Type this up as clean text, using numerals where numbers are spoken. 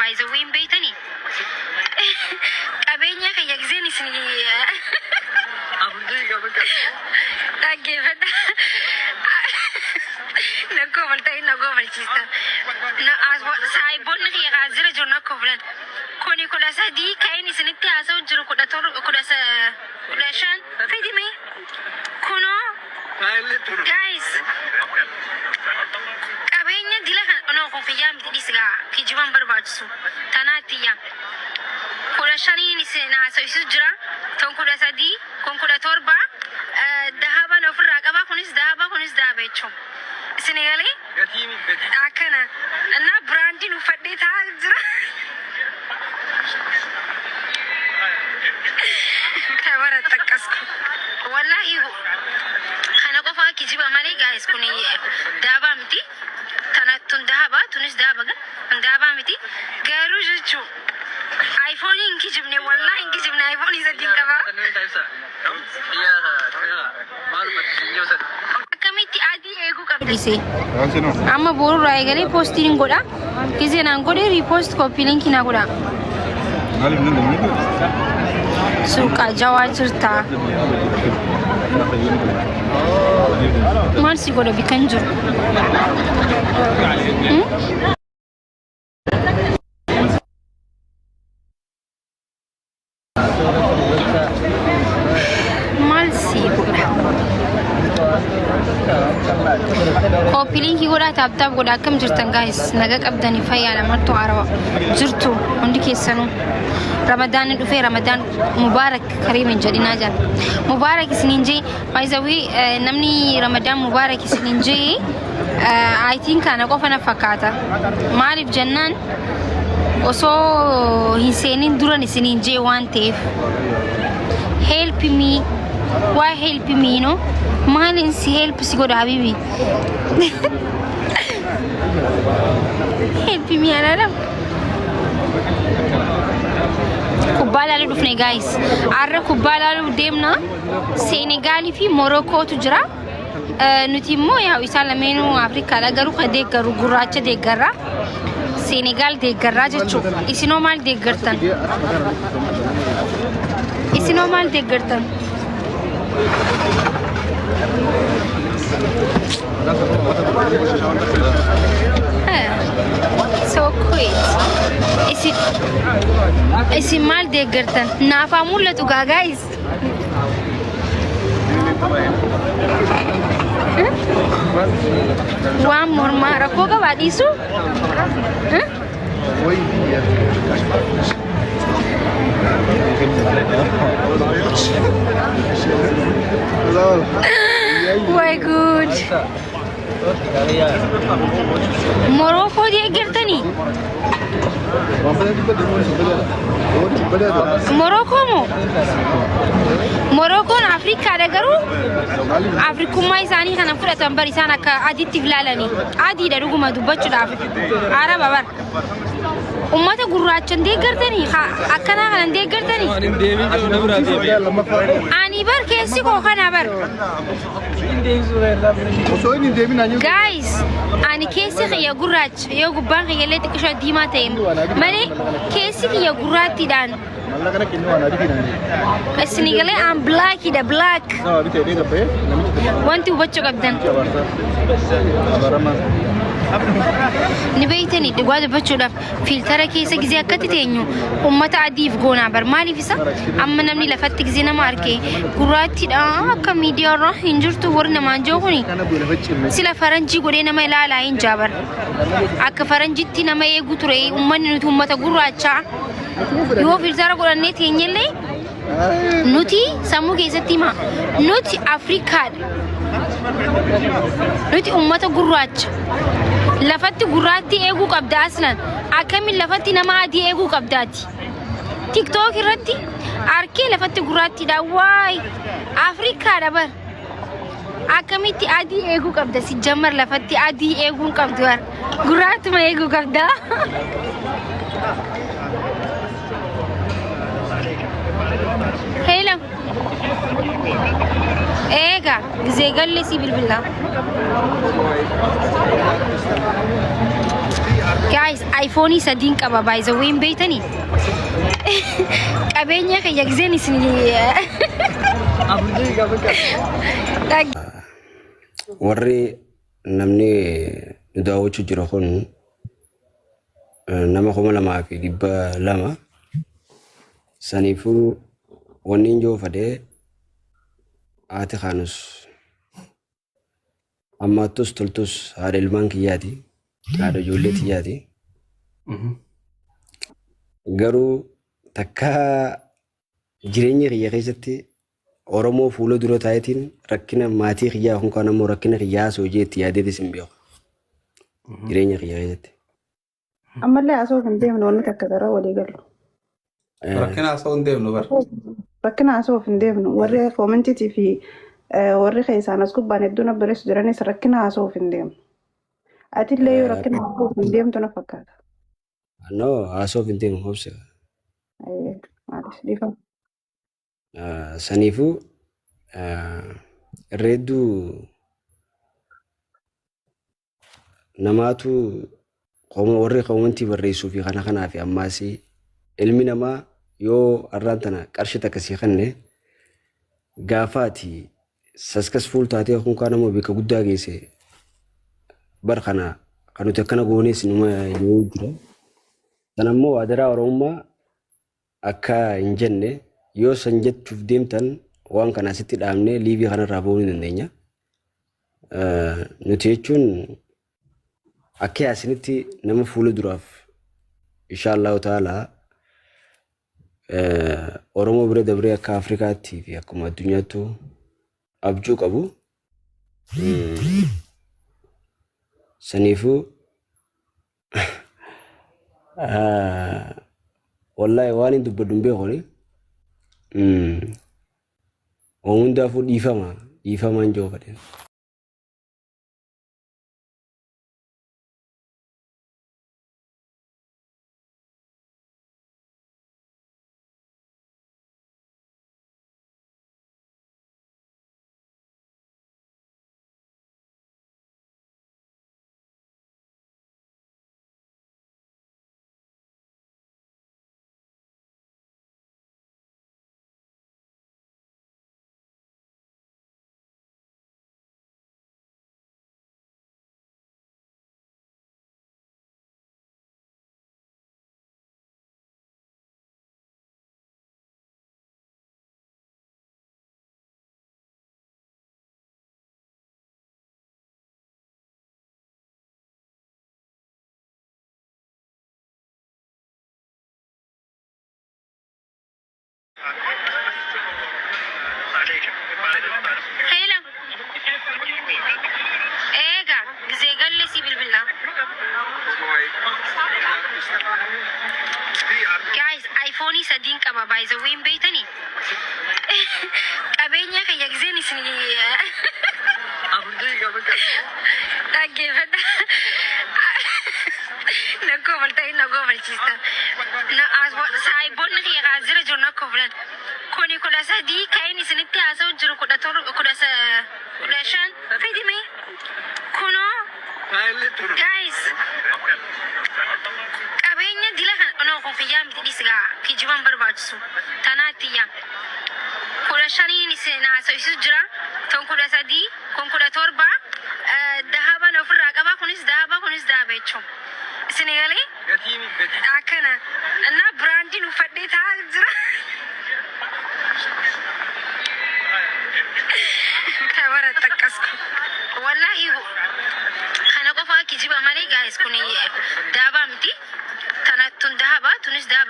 باي ذا وين بيتني أبيني كي يجزيني سني أبدي قبل تاجي فدا نقوم نقوم تيستا سايبون كي غازر جو نقوم كوني كلا سدي كأني سنتي أسوي جرو كلا تور كلا كلا شان فيدي مي كونو guys أبيني دلها أنا أكون في يوم تديسها في جوان بربادسو تناتيا كلا شاني نسينا أسوي سجرا تون كلا سدي كون كلا توربا ذهبا نفرق أبا كونيس ذهبا يشوم سنغالي أكنا أنا براندي نفدي تاجرا كبرت تكسكو والله أنا قفا كجيبا مالي guys كوني ذهبا متي تناتون ذهبا تونس ذهبا ذهبا متي غيرو جتشو آيفون إنك جبني والله إنك جبني آيفون يزدين كبا كميتي عادي إيجو كبديسي أما بورو رايغالي بوستين غودا كيزي نانغودي ريبوست كوبي لينك ناغودا سوكا جواجرتا مارسي غودا بيكنجر كوبي لينكي غودا تاب غودا كم جرتن جايز نغا قبدني فيا لمرتو عربا جرتو عندك يسنو رمضان دفي رمضان مبارك كريم جدينا جان مبارك سنينجي بايزوي نمني رمضان مبارك سنينجي اي ثينك انا قفنا فكاتا مالف جنان وسو هيسينين دوران سنينجي وان تيف help me why help me no مالين سي help سيقول حبيبي help me انا لا كوبالا لو دفني جايز عرف كوبالا لو ديمنا سينغالي في موروكو تجرا نتيمو يا ويسالمينو افريكا لا غرو خدي غرو غراچ دي غرا سينغال دي غرا جچو اسي نورمال دي غرتن اسي نورمال دي غرتن so quick isi mal de gertan na famulla tu guys wa mormara ko ga wadisu my god Morocco dia gertani Morocco mo Morocco na Afrika da garu Afrika mai sani kana fura tambari sana ka aditi vlalani adi da ruguma dubaccu da araba bar ummata gurrachan de gertani akana kana de gertani ani bar kesi ko kana bar guys ani kesi ya gurrach ya gubban ya leti kisha dima tayim mane kesi ya gurrati dan Senegal am black ida black wanti baccu kabdan نبيتني دغواد بچودا فلتر كيسه غزي اكتتينو امتا عديف غونا بر مالي فيسا امنا مني لفت غزينا ماركي قراتي دا كميديا را انجرتو ورنا مانجوغني سلا فرنجي غودينا ما لا لا انجابر اك فرنجتي نما يغتري امن امتا قراچا يو فلتر غورني تينيلي نوتي سامو كيستي ما نوتي افريكا نوتي امتا قراچ لفتي قراتي ايغو قبدا اصلا اكمل لفتي نما ادي ايغو قبداتي تيك توك رتي اركي لفتي قراتي دا واي افريكا دبر اكميتي ادي ايغو قبدا سيجمر لفتي ادي ايغو قبدوار قرات ما ايغو قبدا هيلا ايغا زي قال لي سي بالله guys ايفوني سدين قبا بايزوين بيتني قبينيا كيغزيني سني warri namni daawwachuu jira kun nama 2,200 saniifuu wanni injoo fadee haati Kaanus ammaattus toltus haadha ilmaan kiyyaati haadha ijoollee tiyyaati garuu takka jireenya kiyya keessatti Oromoo fuula dura taayetiin rakkina maatii kiyyaa kun kan ammoo rakkina kiyyaa soojeetti yaadeetis hin beeku jireenya kiyya keessatti. Ammallee haasoo hin deemnu wanni takka gara walii galu. Rakkina haasoo hin deemnu bara. Rakkina haasoo hin deemnu warri koomantiitii fi warri keessaan as gubbaan hedduun abbareessu jiranis rakkina haasoo hin deemnu. Atillee yoo rakkina haasoo hin deemtu na fakkaata. No haasoo hin deemu hobse. Maaliif dhiifama. Saniifuu reedduu namaatu warri koomantii barreessuu fi kanaa fi ammaasii ilmi namaa yoo arraan tana qarshii takka sii kenne gaafaati successful taatee kun kan ammoo bika guddaa geesse bar kana kan nuti akkana goonees numa yoo jira tan ammoo waadaraa Oromummaa akka hin jenne yoo san jechuuf deemtan waan kana sitti dhaabnee liivii kanarraa ba'uu ni dandeenya. Nuti jechuun akka yaasinitti nama fuula duraaf inshaallahu ta'ala Oromoo bira dabree akka Afrikaatti fi akkuma addunyaattu abjuu qabu. Saniifuu wallahi waan hin dubbadhu hin beekoni. Hundaafuu dhiifamaan jiru fadheen. Guys, iPhone sadin qaba by the way beetani. Qabeenya kiyya gizeen isni dhaggeeffadha. Nakko balchista. Saayibonni kiyya gaazira jiru nakko bulan. Kuni kudha sadii kayin isinitti haasa'u jiru kudha shan fidime. Kuno guys qabeenya dila kan ono konfiyyaa miti dhisigaa kijiban barbaachisu tanaatiyya kudha shaniin isin haasa'u jira ton kudha sadii kun kudha torba dahaban ofirraa qaba kunis dahaba jechuun isin galee akkana እና ብራንዲን uffadhee taa'aa jira kabara takkasku wallahi kana qofa kijiba malee guys kuni daaba miti tanatun dahaba tunis dahaba